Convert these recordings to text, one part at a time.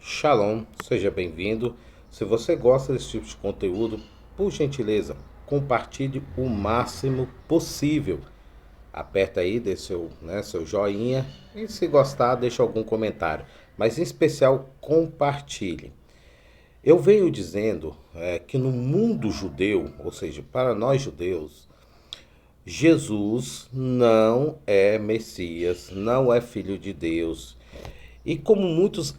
Shalom, seja bem-vindo. Se você gosta desse tipo de conteúdo, por gentileza, compartilhe o máximo possível. Aperta aí, dê seu joinha e se gostar, deixa algum comentário. Mas em especial, compartilhe. Eu venho dizendo que no mundo judeu, ou seja, para nós judeus, Jesus não é Messias, não é Filho de Deus. E como muitos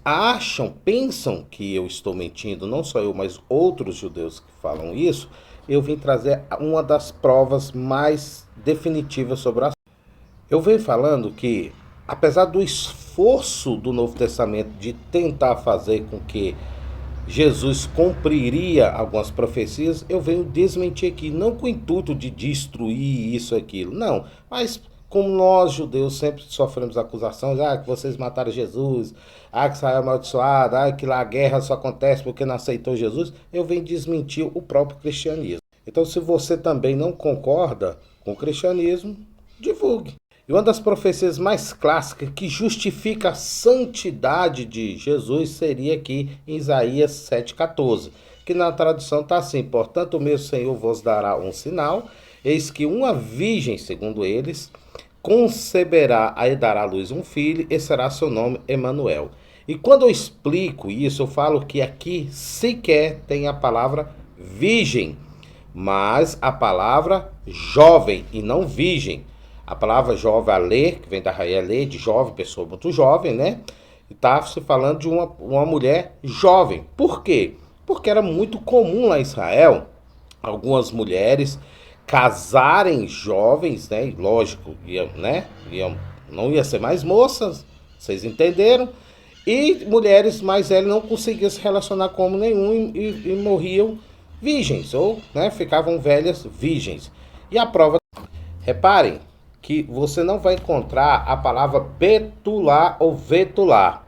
pensam que eu estou mentindo, não só eu, mas outros judeus que falam isso, eu vim trazer uma das provas mais definitivas sobre o assunto. Eu venho falando que, apesar do esforço do Novo Testamento de tentar fazer com que Jesus cumpriria algumas profecias, eu venho desmentir aqui, não com o intuito de destruir isso e aquilo, não, mas como nós judeus sempre sofremos acusações, que vocês mataram Jesus, que saiu amaldiçoado, que lá a guerra só acontece porque não aceitou Jesus, eu venho desmentir o próprio cristianismo. Então, se você também não concorda com o cristianismo, divulgue. E uma das profecias mais clássicas que justifica a santidade de Jesus seria aqui em Isaías 7,14, que na tradução está assim: portanto, o meu Senhor vos dará um sinal, eis que uma virgem, segundo eles, conceberá e dará à luz um filho, e será seu nome Emanuel. E quando eu explico isso, eu falo que aqui sequer tem a palavra virgem, mas a palavra jovem e não virgem. A palavra jovem, alê, que vem da raiz alê, de jovem, pessoa muito jovem, né? E está se falando de uma mulher jovem. Por quê? Porque era muito comum lá em Israel algumas mulheres casarem jovens, né? E lógico, não ia ser mais moças, vocês entenderam? E mulheres mais velhas não conseguiam se relacionar com homem nenhum e morriam virgens, ou ficavam velhas virgens. E a prova, reparem, que você não vai encontrar a palavra betular ou vetular.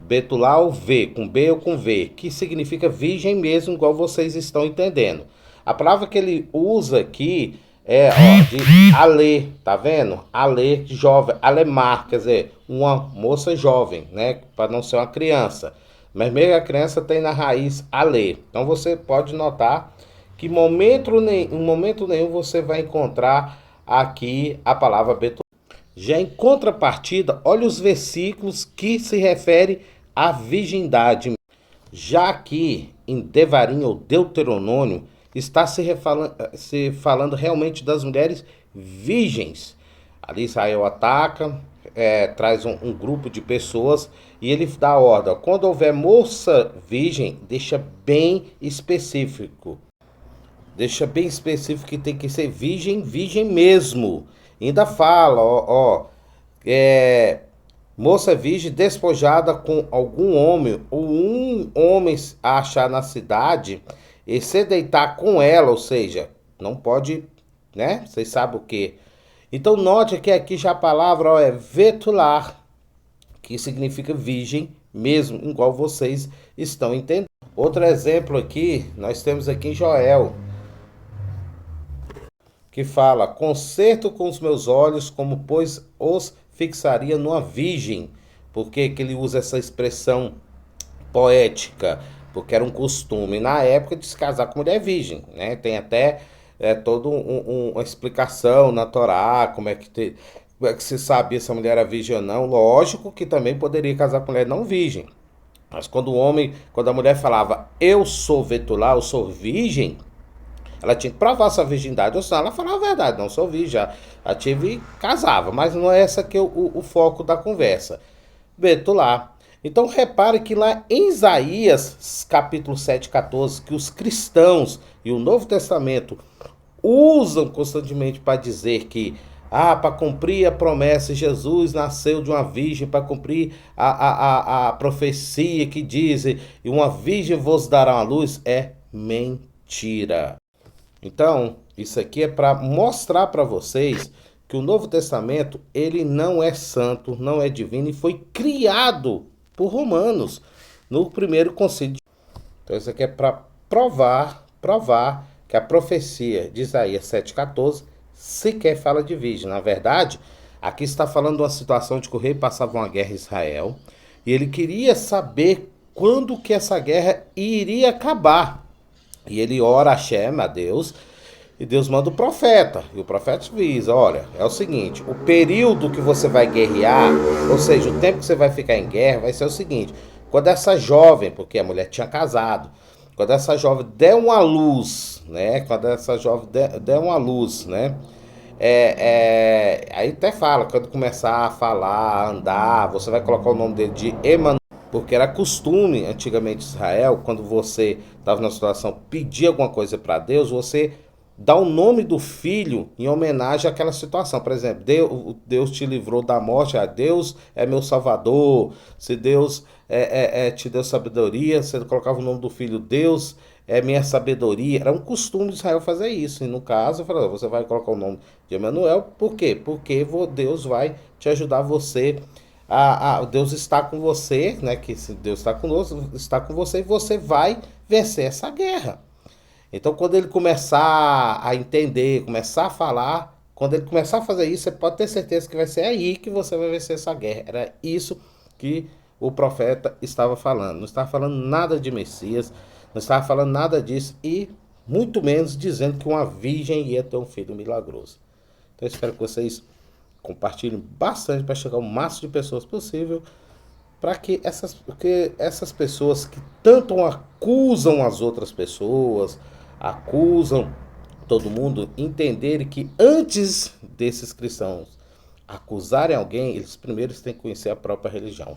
Betular ou V, com B ou com V, que significa virgem mesmo, igual vocês estão entendendo. A palavra que ele usa aqui é de alê, tá vendo? Alê, jovem, alemar, quer dizer, uma moça jovem, né? Para não ser uma criança. Mas mesmo a criança tem na raiz alê. Então você pode notar que em momento nenhum você vai encontrar aqui a palavra betular. Já em contrapartida, olha os versículos que se referem à virgindade. Já aqui em Devarim ou Deuteronômio, está se falando realmente das mulheres virgens. Ali Israel ataca, traz um grupo de pessoas e ele dá a ordem. Quando houver moça virgem, deixa bem específico. Deixa bem específico que tem que ser virgem, virgem mesmo. Ainda fala, moça virgem despojada com algum homem, ou um homem a achar na cidade, e se deitar com ela, ou seja, não pode, né? Vocês sabem o que. Então note que aqui já a palavra é vetular, que significa virgem mesmo, igual vocês estão entendendo. Outro exemplo aqui, nós temos aqui em Joel, que fala: concerto com os meus olhos, como pois os fixaria numa virgem. Por que ele usa essa expressão poética? Porque era um costume na época de se casar com mulher virgem, né? Tem até toda uma explicação na Torá, como é que se sabia se a mulher era virgem ou não. Lógico que também poderia casar com mulher não virgem. Mas quando a mulher falava eu sou vetular, eu sou virgem, ela tinha que provar sua virgindade, ou senão ela falava a verdade, não sou virgem, já tive e casava, mas não é essa que é o foco da conversa. Betular. Então repare que lá em Isaías, capítulo 7,14, que os cristãos e o Novo Testamento usam constantemente para dizer que para cumprir a promessa, Jesus nasceu de uma virgem, para cumprir a profecia que diz, e uma virgem vos dará uma luz, é mentira. Então, isso aqui é para mostrar para vocês que o Novo Testamento, ele não é santo, não é divino e foi criado por romanos no primeiro concílio. Então, isso aqui é para provar que a profecia de Isaías 7,14 sequer fala de virgem. Na verdade, aqui está falando de uma situação de que o rei passava uma guerra em Israel e ele queria saber quando que essa guerra iria acabar. E ele ora a Hashem, a Deus, e Deus manda o profeta. E o profeta diz, olha, é o seguinte, o período que você vai guerrear, ou seja, o tempo que você vai ficar em guerra, vai ser o seguinte, quando essa jovem, porque a mulher tinha casado, quando essa jovem der uma luz, né? Quando essa jovem der uma luz, né? Aí até fala, quando começar a falar, a andar, você vai colocar o nome dele de Emanuel, porque era costume antigamente em Israel, quando você estava na situação, pedir alguma coisa para Deus, você dá o nome do filho em homenagem àquela situação. Por exemplo, Deus te livrou da morte, Deus é meu salvador. Se Deus te deu sabedoria, você colocava o nome do filho, Deus é minha sabedoria. Era um costume de Israel fazer isso. E no caso, eu falei, você vai colocar o nome de Emanuel, por quê? Porque Deus vai te ajudar você. Deus está com você, né? Que se Deus está conosco, está com você e você vai vencer essa guerra. Então, quando ele começar a entender, começar a falar, quando ele começar a fazer isso, você pode ter certeza que vai ser aí que você vai vencer essa guerra. Era isso que o profeta estava falando. Não estava falando nada de Messias, não estava falando nada disso e muito menos dizendo que uma virgem ia ter um filho milagroso. Então, eu espero que vocês compartilhem bastante para chegar ao máximo de pessoas possível, para que essas pessoas que tanto acusam as outras pessoas, acusam todo mundo, entenderem que antes desses cristãos acusarem alguém, eles primeiro têm que conhecer a própria religião.